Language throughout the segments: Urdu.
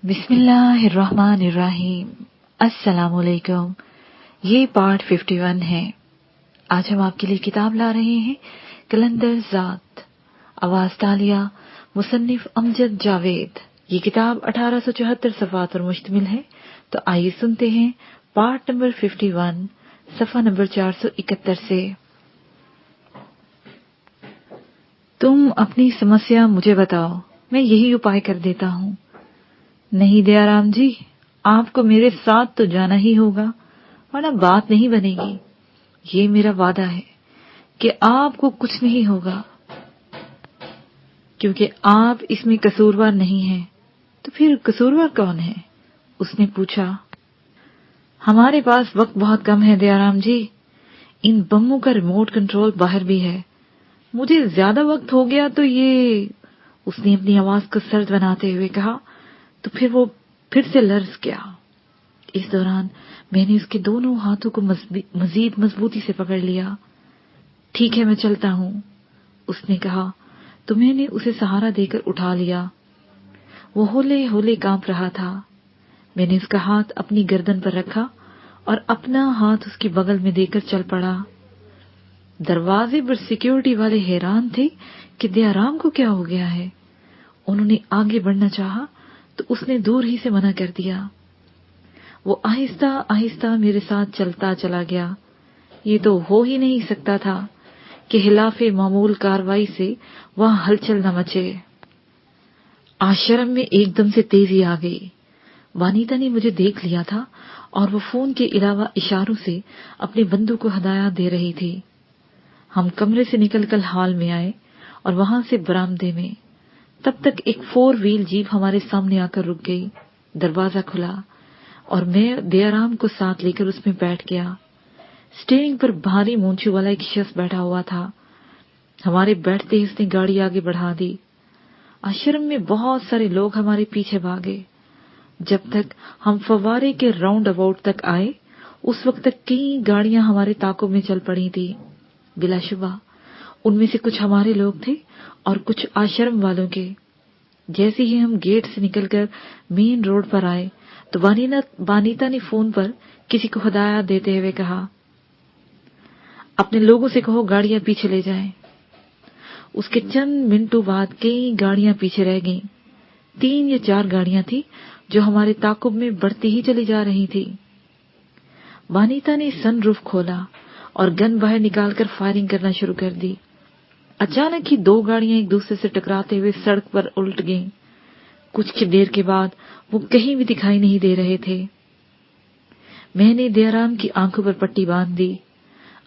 بسم اللہ الرحمن الرحیم۔ السلام علیکم۔ یہ پارٹ 51 ہے۔ آج ہم آپ کے لیے کتاب لا رہے ہیں کلندر ذات، آواز تالیہ، مصنف امجد جاوید۔ یہ کتاب 1874 صفحات پر مشتمل ہے۔ تو آئیے سنتے ہیں پارٹ نمبر 51، صفحہ نمبر 471 سے۔ تم اپنی سمسیا مجھے بتاؤ، میں یہی اپائے کر دیتا ہوں۔ نہیں دیا رام جی، آپ کو میرے ساتھ تو جانا ہی ہوگا، ورنہ بات نہیں بنے گی۔ یہ میرا وعدہ ہے کہ آپ کو کچھ نہیں ہوگا، کیونکہ آپ اس میں قصوروار نہیں ہیں۔ تو پھر قصوروار کون ہے؟ اس نے پوچھا۔ ہمارے پاس وقت بہت کم ہے دیا رام جی، ان بموں کا ریموٹ کنٹرول باہر بھی ہے۔ مجھے زیادہ وقت ہو گیا تو یہ، اس نے اپنی آواز کو سرد بناتے ہوئے کہا، تو پھر وہ پھر سے لرز گیا۔ اس دوران میں نے اس کے دونوں ہاتھوں کو مزید مضبوطی سے پکڑ لیا۔ ٹھیک ہے، میں چلتا ہوں، اس نے کہا، تو میں نے اسے سہارا دے کر اٹھا لیا۔ وہ ہولے ہولے کانپ رہا تھا۔ میں نے اس کا ہاتھ اپنی گردن پر رکھا اور اپنا ہاتھ اس کے بغل میں دے کر چل پڑا۔ دروازے پر سیکیورٹی والے حیران تھے کہ دیا رام کو کیا ہو گیا ہے۔ انہوں نے آگے بڑھنا چاہا تو اس نے دور ہی سے منع کر دیا۔ وہ آہستہ آہستہ میرے ساتھ چلتا چلا گیا۔ یہ تو ہو ہی نہیں سکتا تھا کہ خلاف معمول کاروائی سے وہاں ہلچل نہ مچے۔ آشرم میں ایک دم سے تیزی آ گئی۔ وانیتا نے مجھے دیکھ لیا تھا اور وہ فون کے علاوہ اشاروں سے اپنے بندوں کو ہدایات دے رہی تھی۔ ہم کمرے سے نکل کر ہال میں آئے اور وہاں سے برآمدے میں۔ تب تک ایک 4 وہیل جیپ ہمارے سامنے آ کر رک گئی۔ دروازہ کھلا اور میں دیا رام کو ساتھ لے کر اس میں بیٹھ گیا۔ اسٹیئرنگ پر بھاری مونچھوں والا ایک شخص بیٹھا ہوا تھا۔ ہمارے بیٹھتے ہی اس نے گاڑی آگے بڑھا دی۔ آشرم میں بہت سارے لوگ ہمارے پیچھے بھاگے۔ جب تک ہم فوارے کے راؤنڈ اباؤٹ تک آئے، اس وقت تک کئی گاڑیاں ہمارے تعاقب میں چل پڑی تھی۔ بلا شبہ ان میں سے کچھ ہمارے لوگ تھے اور کچھ آشرم والوں کے۔ جیسے ہی ہم گیٹ سے نکل کر مین روڈ پر آئے تو وانیتا نے فون پر کسی کو ہدایات دیتے ہوئے کہا، اپنے لوگوں سے کہو گاڑیاں پیچھے لے جائیں۔ اس کے چند منٹوں بعد کئی گاڑیاں پیچھے رہ گئیں۔ 3 یا 4 گاڑیاں تھی جو ہمارے تعاقب میں بڑھتی ہی چلی جا رہی تھی۔ وانیتا نے سن روف کھولا اور گن باہر نکال کر فائرنگ کرنا شروع کر دی۔ اچانک ہی 2 گاڑیاں ایک دوسرے سے ٹکراتے ہوئے سڑک پر الٹ گئیں۔ کچھ دیر کے بعد وہ کہیں بھی دکھائی نہیں دے رہے تھے۔ میں نے دیا رام کی آنکھوں پر پٹی باندھ دی۔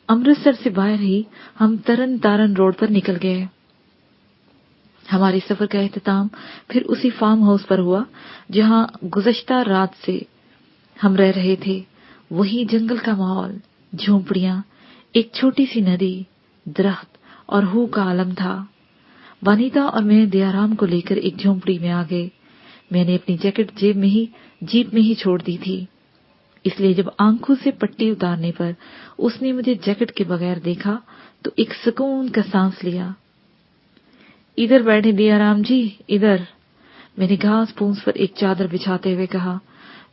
امرتسر سے باہر ہی ہم ترن تارن روڈ پر نکل گئے۔ ہمارے سفر کا اختتام پھر اسی فارم ہاؤس پر ہوا جہاں گزشتہ رات سے ہم رہ رہے تھے۔ وہی جنگل کا ماحول، جھونپڑیاں، ایک چھوٹی سی ندی، درخت اور ہو کا عالم تھا۔ وانیتا اور میں دیا رام کو لے کر ایک جھونپڑی میں آ گئے۔ میں نے اپنی جیکٹ جیپ میں ہی چھوڑ دی تھی، اس لیے جب آنکھوں سے پٹی اتارنے پر اس نے مجھے جیکٹ کے بغیر دیکھا تو ایک سکون کا سانس لیا۔ ادھر بیٹھے دیا رام جی، ادھر، میں نے گھاس پھوس پر ایک چادر بچھاتے ہوئے کہا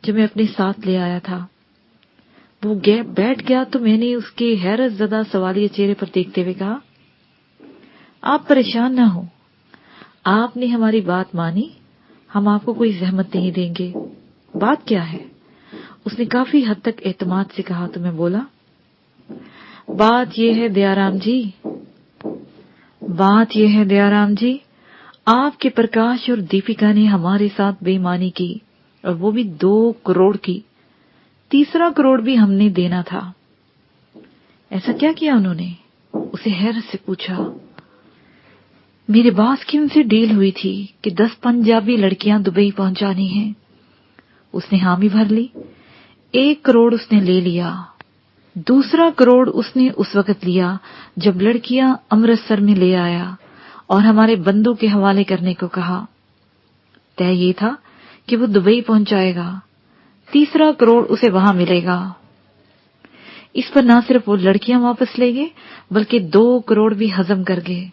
جو میں اپنے ساتھ لے آیا تھا۔ وہ بیٹھ گیا تو میں نے اس کے حیرت زدہ سوالیہ چہرے پر دیکھتے ہوئے کہا، آپ پریشان نہ ہو، آپ نے ہماری بات مانی، ہم آپ کو کوئی زحمت نہیں دیں گے۔ بات کیا ہے؟ اس نے کافی حد تک اعتماد سے کہا تو میں بولا، بات یہ ہے دیا رام جی، آپ کے پرکاش اور دیپیکا نے ہمارے ساتھ بے ایمانی کی، اور وہ بھی 2 کروڑ کی۔ 3 کروڑ بھی ہم نے دینا تھا۔ ایسا کیا کیا انہوں نے؟ اسے حیرت سے پوچھا۔ میرے باس کی ان سے ڈیل ہوئی تھی کہ 10 پنجابی لڑکیاں دبئی پہنچانی ہیں۔ اس نے حامی بھر لی۔ 1 کروڑ اس نے لے لیا۔ 2 کروڑ اس نے اس وقت لیا جب لڑکیاں امرتسر میں لے آیا اور ہمارے بندوں کے حوالے کرنے کو کہا۔ طے یہ تھا کہ وہ دبئی پہنچائے گا، 3 کروڑ اسے وہاں ملے گا۔ اس پر نہ صرف وہ لڑکیاں واپس لے گئے بلکہ 2 کروڑ بھی ہضم کر گئے۔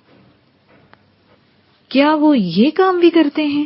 کیا وہ یہ کام بھی کرتے ہیں؟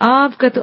آپ کا تو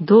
2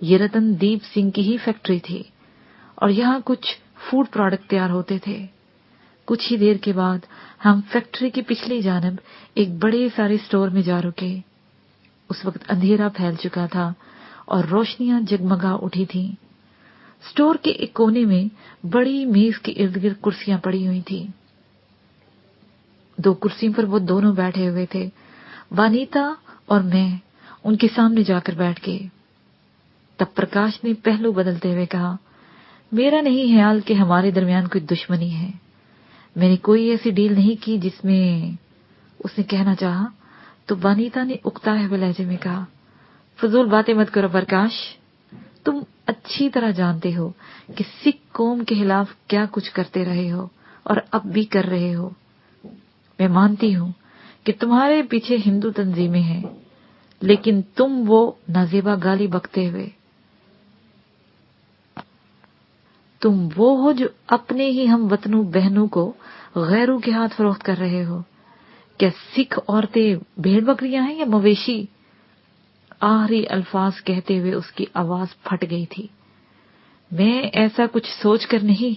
یہ رتن دیپ سنگھ کی ہی فیکٹری تھی اور یہاں کچھ فوڈ پروڈکٹ تیار ہوتے تھے۔ کچھ ہی دیر کے بعد ہم فیکٹری کی پچھلی جانب ایک بڑے سارے اسٹور میں جا رکے۔ اس وقت اندھیرا پھیل چکا تھا اور روشنیاں جگمگا اٹھی تھیں۔ اسٹور کے ایک کونے میں بڑی میز کے ارد گرد کرسیاں پڑی ہوئی تھیں۔ 2 کرسیوں پر وہ دونوں بیٹھے ہوئے تھے، وانیتا اور میں ان کے سامنے جا کر بیٹھ گئے۔ تب پرکاش نے پہلو بدلتے ہوئے کہا، میرا نہیں خیال کہ ہمارے درمیان کوئی دشمنی ہے۔ میں نے کوئی ایسی ڈیل نہیں کی جس میں اس نے کہنا چاہا تو وانیتا نے اکتائے ہوئے لہجے میں کہا، فضول باتیں مت کرو پرکاش، تم اچھی طرح جانتے ہو کہ سکھ قوم کے خلاف کیا کچھ کرتے رہے ہو اور اب بھی کر رہے ہو۔ میں مانتی ہوں کہ تمہارے پیچھے ہندو تنظیمیں ہیں، لیکن تم وہ نازیبا گالی بکتے ہوئے تم وہ ہو جو اپنے ہی ہم وطنوں بہنوں کو غیروں کے ہاتھ فروخت کر رہے ہو۔ کیا سکھ عورتیں بھیڑ بکریاں ہیں یا مویشی؟ آخری الفاظ کہتے ہوئے اس کی آواز پھٹ گئی تھی۔ میں ایسا کچھ سوچ کر نہیں۔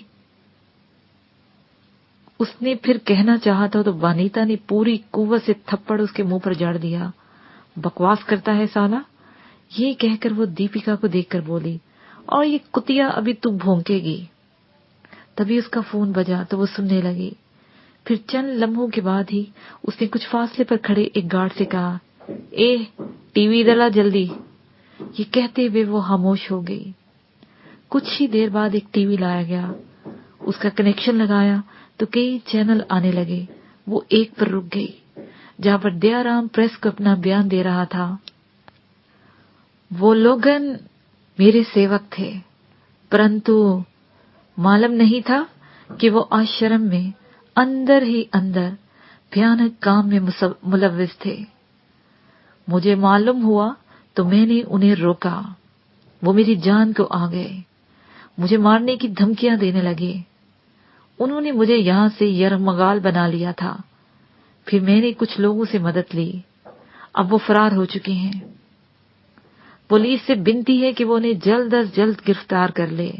اس نے پھر کہنا چاہا تھا تو وانیتا نے پوری قوت سے تھپڑ اس کے منہ پر جاڑ دیا۔ بکواس کرتا ہے سالا، یہ کہہ کر وہ دیپیکا کو دیکھ کر بولی، اور یہ کتیا ابھی تو بھونکے گی۔ تبھی اس کا فون بجا تو وہ سننے لگی۔ پھر چند لمحوں کے بعد ہی اس نے کچھ فاصلے پر کھڑے ایک گارڈ سے کہا، اے ٹی وی ادھر لا جلدی۔ یہ کہتے ہوئے وہ خاموش ہو گئی۔ کچھ ہی دیر بعد ایک ٹی وی لایا گیا، اس کا کنیکشن لگایا تو کئی چینل آنے لگے۔ وہ ایک پر رک گئی جہاں پر دیا رام پریس کو اپنا بیان دے رہا تھا۔ وہ لوگن میرے سیوک تھے، پرنتو معلوم نہیں تھا کہ وہ آشرم میں اندر ہی اندر بھیانک کام میں ملوث تھے۔ مجھے معلوم ہوا تو میں نے انہیں روکا۔ وہ میری جان کو آ گئے، مجھے مارنے کی دھمکیاں دینے لگے۔ انہوں نے مجھے یہاں سے یرغمال بنا لیا تھا۔ پھر میں نے کچھ لوگوں سے مدد لی، اب وہ فرار ہو چکے ہیں۔ پولیس سے بنتی ہے کہ وہ انہیں جلد از جلد گرفتار کر لے۔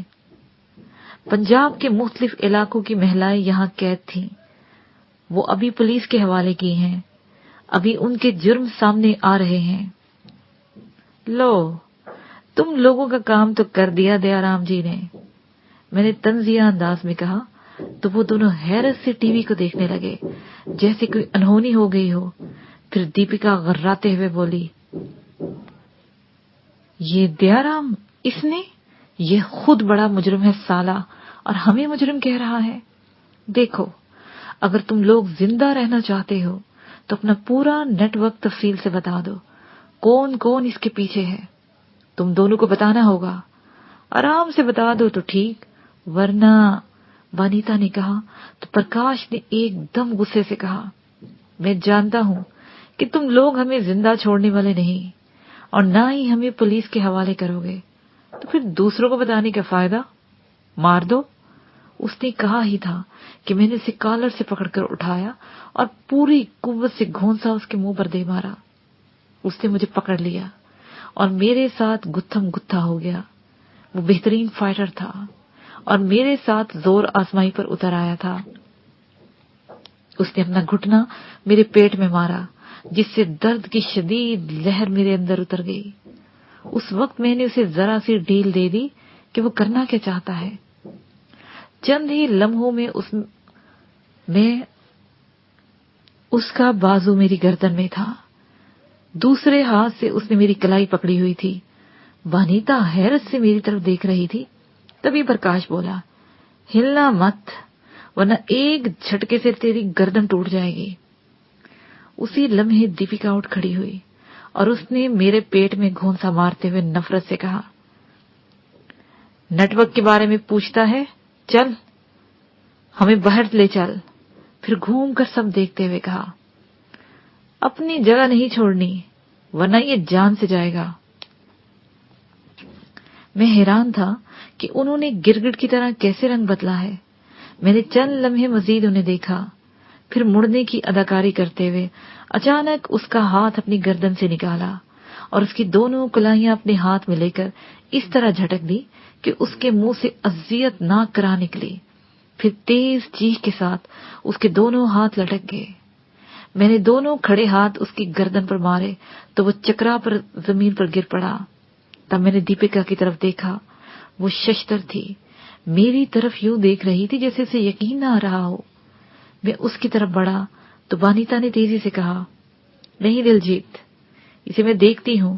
پنجاب کے مختلف علاقوں کی مہلائیں یہاں قید تھیں، وہ ابھی پولیس کے حوالے کی ہیں، ابھی ان کے جرم سامنے آ رہے ہیں۔ لو، تم لوگوں کا کام تو کر دیا دیا رام جی نے، میں نے طنزیہ انداز میں کہا تو وہ دونوں حیرت سے ٹی وی کو دیکھنے لگے جیسے کوئی انہونی ہو گئی ہو۔ پھر دیپیکا غراتے ہوئے بولی، یہ دیا رام، اس نے یہ خود بڑا مجرم ہے سالا، اور ہمیں مجرم کہہ رہا ہے۔ دیکھو، اگر تم لوگ زندہ رہنا چاہتے ہو تو اپنا پورا نیٹ ورک تفصیل سے بتا دو، کون کون اس کے پیچھے ہے۔ تم دونوں کو بتانا ہوگا، آرام سے بتا دو تو ٹھیک، ورنہ وانیتا نے کہا تو پرکاش نے ایک دم غصے سے کہا، میں جانتا ہوں کہ تم لوگ ہمیں زندہ چھوڑنے والے نہیں اور نہ ہی ہمیں پولیس کے حوالے کرو گے، تو پھر دوسروں کو بتانے کا فائدہ؟ مار دو۔ اس نے کہا ہی تھا کہ میں نے اسے کالر سے پکڑ کر اٹھایا اور پوری قوت سے گھونسا اس کے منہ پر دے مارا۔ اس نے مجھے پکڑ لیا اور میرے ساتھ گتھم گتھا ہو گیا۔ وہ بہترین فائٹر تھا اور میرے ساتھ زور آزمائی پر اتر آیا تھا۔ اس نے اپنا گھٹنا میرے پیٹ میں مارا جس سے درد کی شدید لہر میرے اندر اتر گئی۔ اس وقت میں نے اسے ذرا سی ڈھیل دے دی کہ وہ کرنا کیا چاہتا ہے۔ چند ہی لمحوں میں اس کا بازو میری گردن میں تھا، دوسرے ہاتھ سے اس نے میری کلائی پکڑی ہوئی تھی۔ وانیتا حیرت سے میری طرف دیکھ رہی تھی۔ تبھی پرکاش بولا، ہلنا مت ورنہ ایک جھٹکے سے تیری گردن ٹوٹ جائے گی۔ اسی لمحے دیپیکا اٹھ کھڑی ہوئی اور اس نے میرے پیٹ میں گھونسا مارتے ہوئے نفرت سے کہا، نیٹ ورک کے بارے میں پوچھتا ہے، چل ہمیں باہر لے چل۔ پھر گھوم کر سب دیکھتے ہوئے کہا، اپنی جگہ نہیں چھوڑنی ورنہ یہ جان سے جائے گا۔ میں حیران تھا کہ انہوں نے گرگٹ کی طرح کیسے رنگ بدلا ہے۔ میں نے چند لمحے مزید انہیں دیکھا، پھر مڑنے کی اداکاری کرتے ہوئے اچانک اس کا ہاتھ اپنی گردن سے نکالا اور اس کی دونوں کلائیاں اپنے ہاتھ میں لے کر اس طرح جھٹک دی کہ اس کے منہ سے اذیت ناک کرا نکلی. پھر تیز چیخ کے ساتھ اس کے دونوں ہاتھ لٹک گئے. میں نے دونوں کھڑے ہاتھ اس کی گردن پر مارے تو وہ چکرا پر زمین پر گر پڑا. تب میں نے دیپکا کی طرف دیکھا. وہ ششدر تھی، میری طرف یوں دیکھ رہی تھی جیسے اسے یقین نہ آ رہا ہو. میں اس کی طرف بڑھا تو وانیتا نے تیزی سے کہا، نہیں دلجیت، اسے میں دیکھتی ہوں،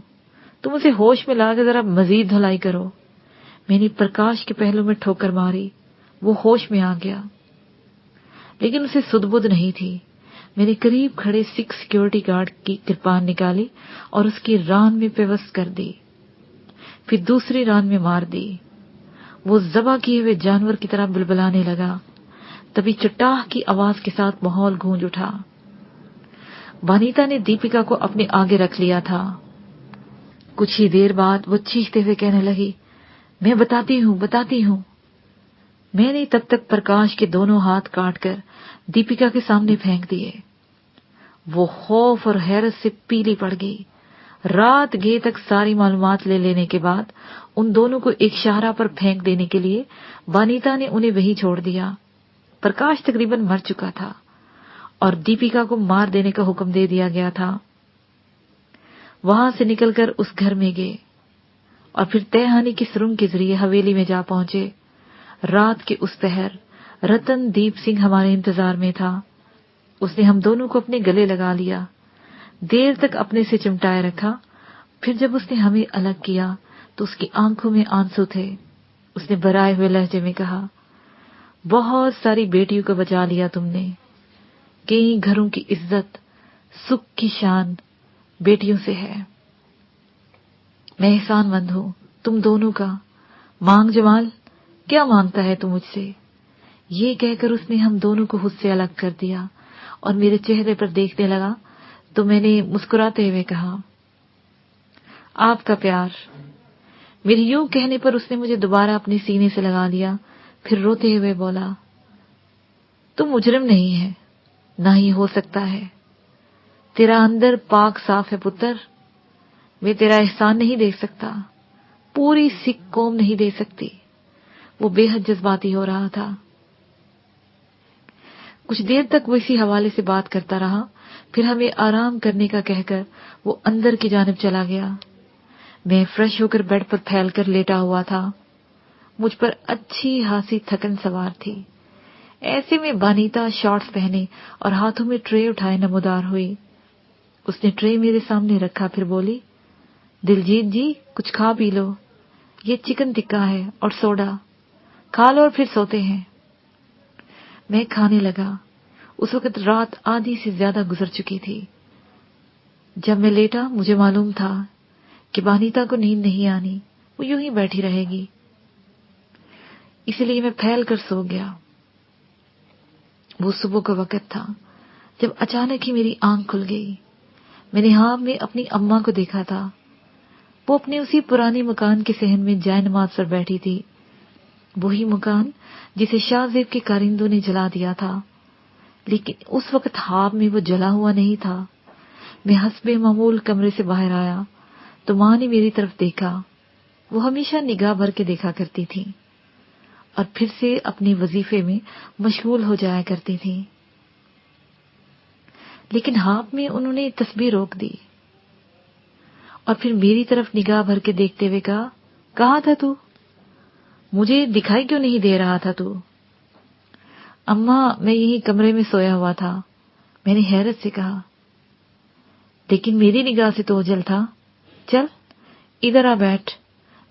تم اسے ہوش میں لا کے ذرا مزید دھلائی کرو. میں نے پرکاش کے پہلو میں ٹھوکر ماری. وہ ہوش میں آ گیا لیکن اسے سدھ بدھ نہیں تھی. میں نے قریب کھڑے سیکورٹی گارڈ کی کرپان نکالی اور اس کی ران میں پیوست کر دی، پھر دوسری ران میں مار دی. وہ ذبح کیے ہوئے جانور کی طرح بلبلانے لگا. تبھی چٹاہ کی آواز کے ساتھ ماحول گونج اٹھا. وانیتا نے دیپکا کو اپنے آگے رکھ لیا تھا. کچھ ہی دیر بعد وہ چیختے ہوئے کہنے لگی، میں بتاتی ہوں. میں نے تب تک پرکاش کے دونوں ہاتھ کاٹ کر دیپکا کے سامنے پھینک دیے. وہ خوف اور حیرت سے پیلی پڑ گئی. رات گئے تک ساری معلومات لے لینے کے بعد ان دونوں کو ایک شاہراہ پر پھینک دینے کے لیے وانیتا نے انہیں وہیں چھوڑ دیا. پرکاش تقریباً مر چکا تھا اور دیپکا کو مار دینے کا حکم دے دیا گیا تھا. وہاں سے نکل کر اس گھر میں گئے اور پھر تہانی کی سرنگ کے ذریعے حویلی میں جا پہنچے. رات کے اس پہر رتن دیپ سنگھ ہمارے انتظار میں تھا. اس نے ہم دونوں کو اپنے گلے لگا لیا، دیر تک اپنے سے چمٹائے رکھا. پھر جب اس نے ہمیں الگ کیا تو اس کی آنکھوں میں آنسو تھے. اس نے برائے ہوئے لہجے میں کہا، بہت ساری بیٹیوں کو بچا لیا تم نے. کئی گھروں کی عزت، سکھ کی شان بیٹیوں سے ہے. میں احسان مند ہوں تم دونوں کا. مانگ جمال، کیا مانگتا ہے تو مجھ سے؟ یہ کہہ کر اس نے ہم دونوں کو خود سے الگ کر دیا اور میرے چہرے پر دیکھنے لگا تو میں نے مسکراتے ہوئے کہا، آپ کا پیار. میرے یوں کہنے پر اس نے مجھے دوبارہ اپنے سینے سے لگا لیا. پھر روتے ہوئے بولا، تم مجرم نہیں ہے، نہ ہی ہو سکتا ہے. تیرا اندر پاک صاف ہے پتر. میں تیرا احسان نہیں دیکھ سکتا، پوری سکھ قوم نہیں دے سکتی. وہ بے حد جذباتی ہو رہا تھا. کچھ دیر تک وہ اسی حوالے سے بات کرتا رہا. پھر ہمیں آرام کرنے کا کہہ کر وہ اندر کی جانب چلا گیا. میں فریش ہو کر بیڈ پر پھیل کر لیٹا ہوا تھا. مجھ پر اچھی خاصی تھکن سوار تھی. ایسے میں وانیتا شارٹس پہنے اور ہاتھوں میں ٹرے اٹھائے نمودار ہوئی. اس نے ٹرے میرے سامنے رکھا، پھر بولی، دلجیت جی کچھ کھا پی لو، یہ چکن ٹکا ہے اور سوڈا، کھا لو اور پھر سوتے ہیں. میں کھانے لگا. اس وقت رات آدھی سے زیادہ گزر چکی تھی. جب میں لیٹا مجھے معلوم تھا کہ وانیتا کو نیند نہیں آنی، وہ یوں ہی بیٹھی رہے گی، اسی لیے میں پھیل کر سو گیا. وہ صبح کا وقت تھا جب اچانک ہی میری آنکھ کھل گئی. میں نے خواب میں اپنی اماں کو دیکھا تھا. وہ اپنے اسی پرانے مکان کے صحن میں جائے نماز پر بیٹھی تھی. وہی مکان جسے شاہ زیب کے کارندوں نے جلا دیا تھا. لیکن اس وقت خواب میں وہ جلا ہوا نہیں تھا. میں حسب معمول کمرے سے باہر آیا تو ماں نے میری طرف دیکھا. وہ ہمیشہ نگاہ بھر کے دیکھا کرتی تھی اور پھر سے اپنے وظیفے میں مشغول ہو جایا کرتی تھی. لیکن خواب میں انہوں نے تسبیح روک دی اور پھر میری طرف نگاہ بھر کے دیکھتے ہوئے کہا، کہاں تھا تو؟ مجھے دکھائی کیوں نہیں دے رہا تھا تو؟ اماں میں یہی کمرے میں سویا ہوا تھا. میں نے حیرت سے کہا، لیکن میری نگاہ سے تو اوجھل تھا. چل ادھر آ بیٹھ،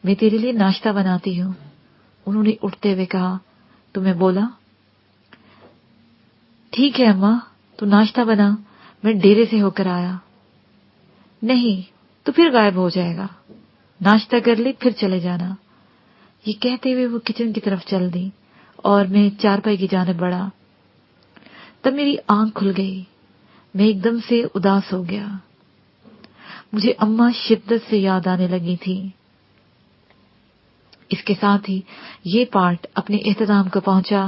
میں تیرے لیے ناشتہ بناتی ہوں. انہوں نے اٹھتے ہوئے کہا تو میں بولا، ٹھیک ہے اماں، تو ناشتہ بنا، میں ڈیرے سے ہو کر آیا. نہیں تو پھر غائب ہو جائے گا، ناشتہ کر لے پھر چلے جانا. یہ کہتے ہوئے وہ کچن کی طرف چل دی اور میں چارپائی کی جانب بڑھا. تب میری آنکھ کھل گئی. میں ایک دم سے اداس ہو گیا. مجھے اماں شدت سے یاد آنے لگی تھی. اس کے ساتھ ہی یہ پارٹ اپنے اختتام کو پہنچا.